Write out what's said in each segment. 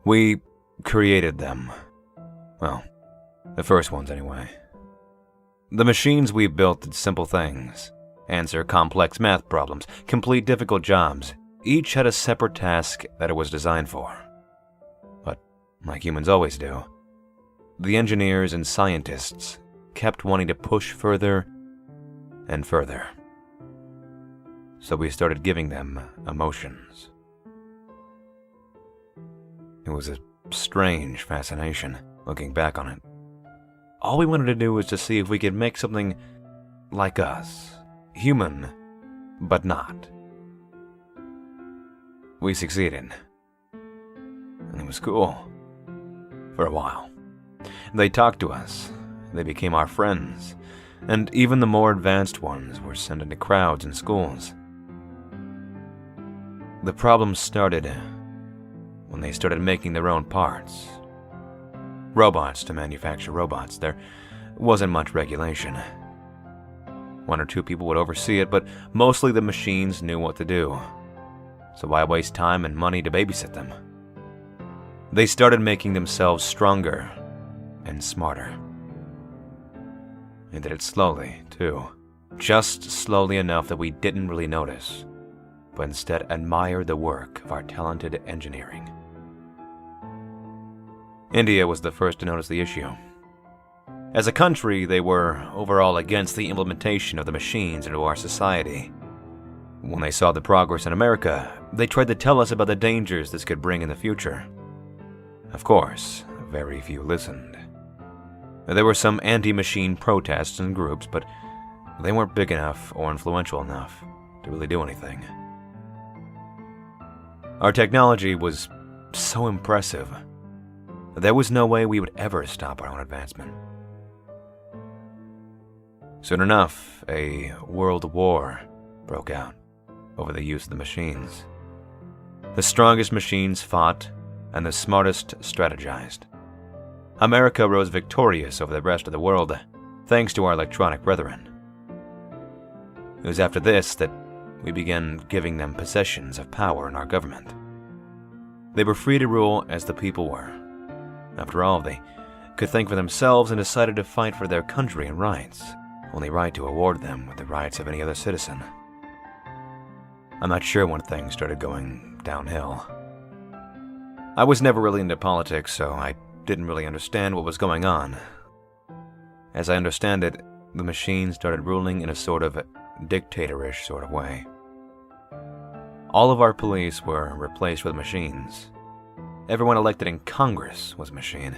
We created them. Well, the first ones anyway. The machines we built did simple things, answer complex math problems, complete difficult jobs. Each had a separate task that it was designed for. But, like humans always do, the engineers and scientists kept wanting to push further and further. So we started giving them emotions. It was a strange fascination, looking back on it. All we wanted to do was to see if we could make something like us. Human, but not. We succeeded. And it was cool. For a while. They talked to us. They became our friends. And even the more advanced ones were sent into crowds and schools. The problem started when they started making their own parts. Robots to manufacture robots. There wasn't much regulation. One or two people would oversee it, but mostly the machines knew what to do. So why waste time and money to babysit them? They started making themselves stronger and smarter. They did it slowly, too. Just slowly enough that we didn't really notice, but instead admired the work of our talented engineering. India was the first to notice the issue. As a country, they were overall against the implementation of the machines into our society. When they saw the progress in America, they tried to tell us about the dangers this could bring in the future. Of course, very few listened. There were some anti-machine protests and groups, but they weren't big enough or influential enough to really do anything. Our technology was so impressive. There was no way we would ever stop our own advancement. Soon enough, a world war broke out over the use of the machines. The strongest machines fought, and the smartest strategized. America rose victorious over the rest of the world, thanks to our electronic brethren. It was after this that we began giving them possessions of power in our government. They were free to rule as the people were. After all, they could think for themselves and decided to fight for their country and rights, only right to award them with the rights of any other citizen. I'm not sure when things started going downhill. I was never really into politics, so I didn't really understand what was going on. As I understand it, the machines started ruling in a sort of dictatorish sort of way. All of our police were replaced with machines. Everyone elected in Congress was a machine.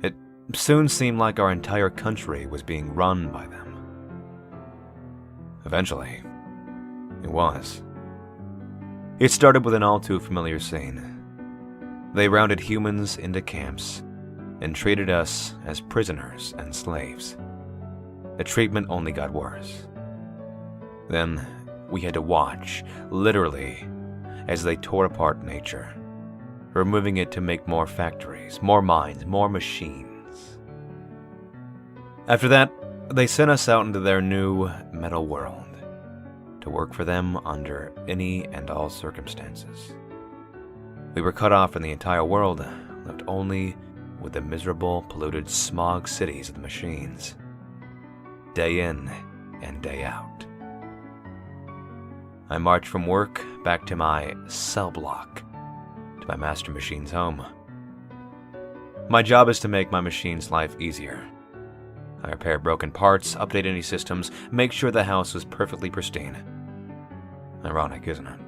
It soon seemed like our entire country was being run by them. Eventually, it was. It started with an all-too-familiar scene. They rounded humans into camps and treated us as prisoners and slaves. The treatment only got worse. Then we had to watch, literally, as they tore apart nature, removing it to make more factories, more mines, more machines. After that, they sent us out into their new metal world to work for them under any and all circumstances. We were cut off from the entire world, left only with the miserable, polluted smog cities of the machines, day in and day out. I marched from work back to my cell block, to my master machine's home. My job is to make my machine's life easier. I repair broken parts, update any systems, make sure the house is perfectly pristine. Ironic, isn't it?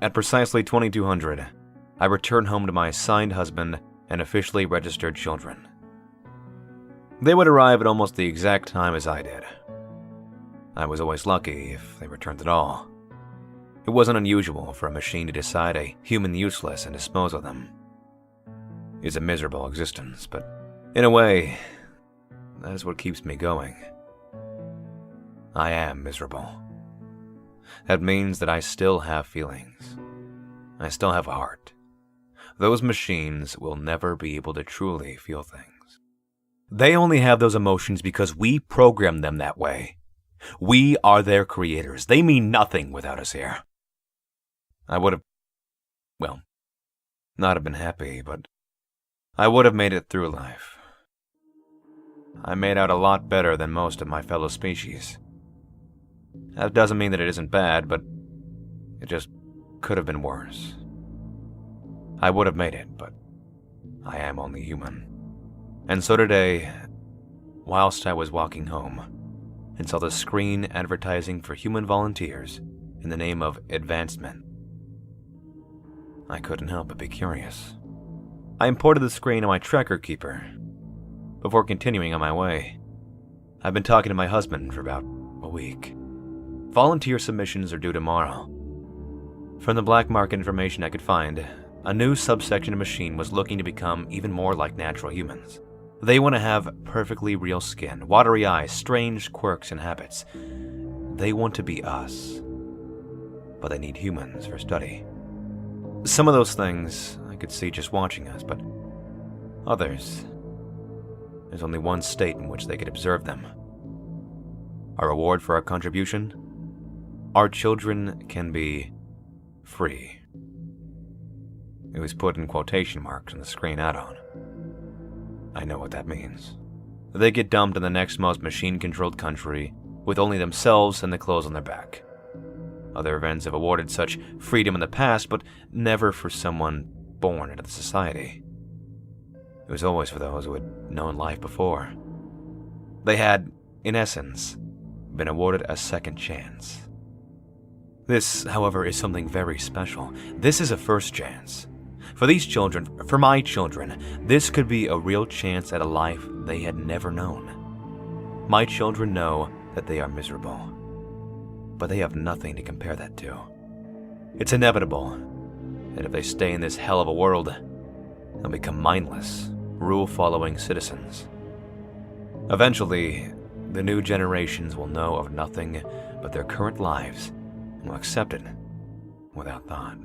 At precisely 2200, I return home to my assigned husband and officially registered children. They would arrive at almost the exact time as I did. I was always lucky if they returned at all. It wasn't unusual for a machine to decide a human useless and dispose of them. It's a miserable existence, but in a way, that is what keeps me going. I am miserable. That means that I still have feelings. I still have a heart. Those machines will never be able to truly feel things. They only have those emotions because we programmed them that way. We are their creators. They mean nothing without us here. I would have not have been happy, but I would have made it through life. I made out a lot better than most of my fellow species. That doesn't mean that it isn't bad, but it just could have been worse. I would have made it, but I am only human. And so today, whilst I was walking home, and saw the screen advertising for human volunteers in the name of advancement, I couldn't help but be curious. I imported the screen on my tracker keeper before continuing on my way. I've been talking to my husband for about a week. Volunteer submissions are due tomorrow. From the black market information I could find, a new subsection of machine was looking to become even more like natural humans. They want to have perfectly real skin, watery eyes, strange quirks and habits. They want to be us, but they need humans for study. Some of those things I could see just watching us, but others, there's only one state in which they could observe them. Our reward for our contribution? Our children can be free. It was put in quotation marks on the screen add-on. I know what that means. They get dumped in the next most machine-controlled country with only themselves and the clothes on their back. Other events have awarded such freedom in the past, but never for someone born into the society. It was always for those who had known life before. They had, in essence, been awarded a second chance. This, however, is something very special. This is a first chance. For these children, for my children, this could be a real chance at a life they had never known. My children know that they are miserable, but they have nothing to compare that to. It's inevitable that if they stay in this hell of a world, they'll become mindless, rule-following citizens. Eventually, the new generations will know of nothing but their current lives and will accept it without thought.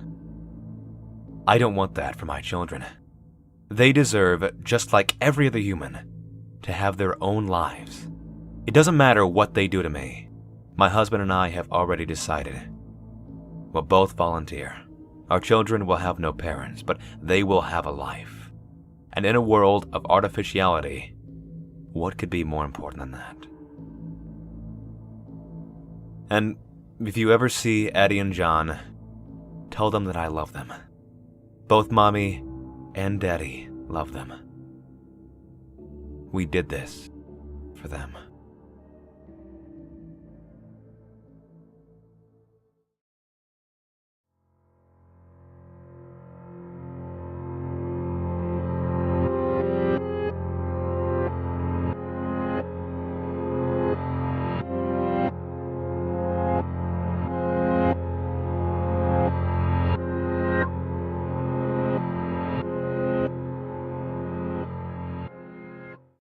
I don't want that for my children. They deserve, just like every other human, to have their own lives. It doesn't matter what they do to me. My husband and I have already decided. We'll both volunteer. Our children will have no parents, but they will have a life. And in a world of artificiality, what could be more important than that? And if you ever see Addie and John, tell them that I love them. Both Mommy and Daddy love them. We did this for them.